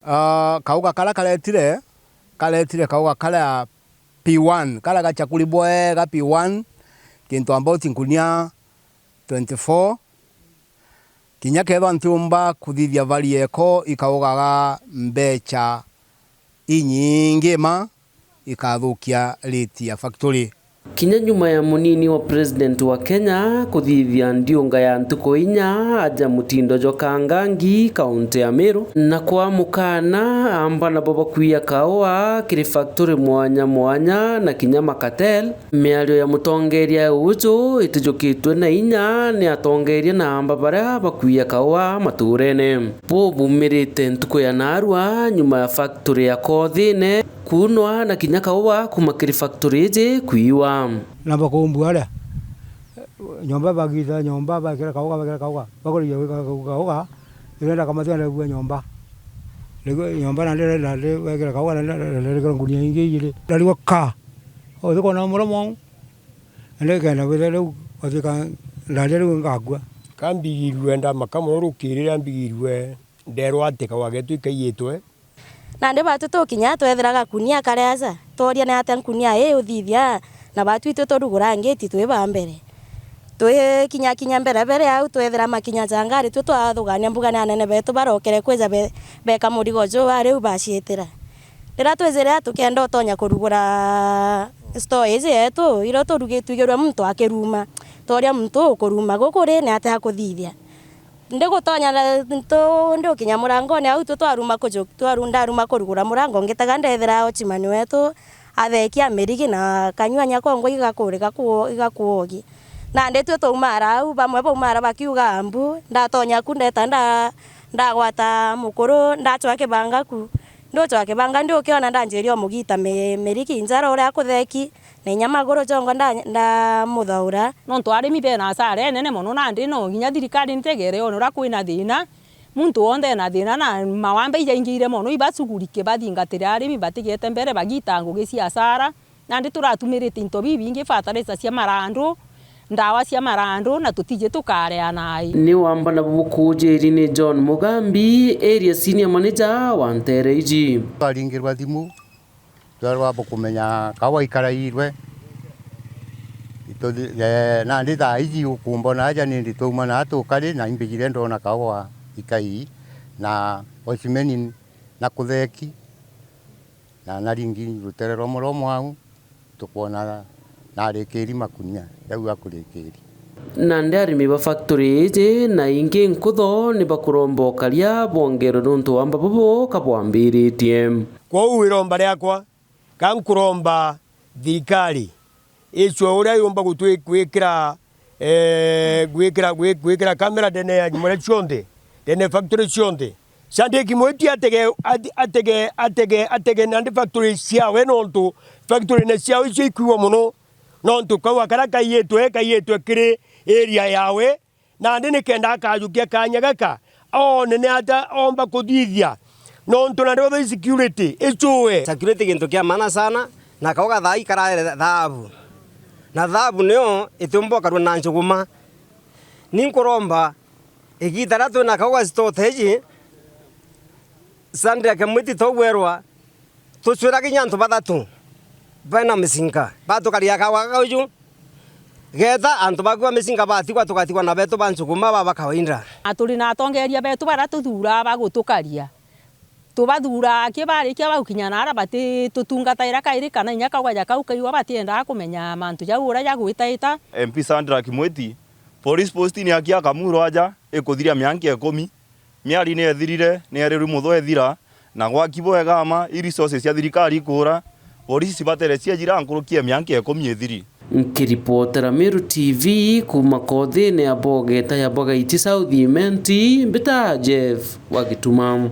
Kauga kala kaletire kauga kala P1 kala gachakuli wega P1 kintu about nkunia 24 kinya kethwa ntiumba kuthithia vari eko ikaugaga mbecha inyingi ma ikathukia rate ya factory. Kinya nyuma ya munini wa president wa Kenya kuthithia ndiunga ya ntuko inya aja Mutindo Njoka Ngangi kaunti ya Meru na kwa mukana amba na baba kuia kawa kiri factory mwanya na kinya makatel miario ya mutongeria uju itujukitwe na inya ni atongeria na amba bara bakuia kawa maturene bo bumirite ntuko ya Narua nyuma ya factory ya Kothine kunwa na kinya kawa kumakiri factory je kuiwa namba kumbwara nyomba bagitha nyomba bakira kauga bakori kauga irenda kamathia lebu nyomba na ndere bakira kauga na ndere ngunia ingi ile ndaliwa ka othiko na muromo ndeke na wethe othika ndare ngagwa kambigirwe nda makamurukirira mbigirwe nderwa atika wagetu ikayitwe na nde batu tukinya twethiraga kunia kareaza toria na atan kunia uthithia na batu itu turugura ngeti tweba mbere twe kinya mbere au twethira makinya jangari tu twathugania mbuga na nene betu barokere kweza beka murigo jo ari ubashitira ndira twezera tukenda tonya kurugura store izi yetu iro turugitu igirwa muntu akiruma toria muntu kuruma gukuri ni ate hakuthithia ndigutonya ndo kinya murango ni au twaruma ndaruma kurugura murango ngitaga ndethera ochimani wetu athekia mirigi na kanywanya kongo igakuogi na ndetu tumara au bamwe baumara bakiuga ambu ndatonya ku ndeta ndagwata mukuru ndachwake bangaku ndochwake banga ndokiona ndanjerio mugita mirigi njara uria kutheki na nyamaguru jongo nda muthaura nontu arimi bena sare nene mono na ndino ginya thirikari ntegere onura kwina thina muntu wonde na thina na mawambe yaingire mono ibacugurike bathingatire arimi batigete mbere bagita ngugi cia sara na ndi turatumirite into bibingi fertilizer cia marandu ndawa cia marandu na tutije tukarea nai ni wamba na bukujeri ni John Mugambi area senior manager wa Ntereiji baringirwa thimu twarwa bokumenya kawa ikarairwe na ndi thaiji ukumbona aja ni ndituma na atukari na imbigire ndona kawa ikai na osimeni na kutheki na naringi ruterero muromo au tukuona na rekeri makunya yau akurikeri na ndarimi ba factory je na ingi nkutho ni bakurombokaria bongero nuntu wamba bobo kabwambiritie kwa uwiromba riakwa kankuromba thirikari icio uria yomba gwikira gwikira kamera dene ya nyumore cionde dene factory cionde sande kimweti atege nandi factory ciawe nontu factory ne ciawe icio ikuwa muno nontu kawa kara kayetwe kiri area yawe na ndi nikenda akajukia kanyagaka nene ata omba kuthithia nontu na ndo security icuwe security kintu kia maana sana na kauga thai kara thabu na thabu nio itumboka runa njuguma ninkuromba igitara tu na kauga strategy sandra kamwiti togwerwa tucwira kinyantu bathatu bana misinga batukaria kawa kauju getha antu bagwa misinga batigwa tukatigwa na betu banjuguma baba kawainda aturi na atongeria betu baratuthura bagutukaria tubathura kibari kia bagukinya nara bati tutungataira kairi kana inya kagwaja kau kaiwa batienda kumenya mantu jau ura ya gwitaita MP Sandra Kimweti police post ni akia kamuro aja ikuthiria mianki 10 miari ni ethirire ni eri mutho ethira na gwakibo egama resources cia thirikari kura polisi sibatere cia jira nkurukia mianki 10 ethiri nkiripotera Meru TV kuma Kothine ya Bogeta ya Bogaiti South Imenti mbita Jeff Wagitumamu.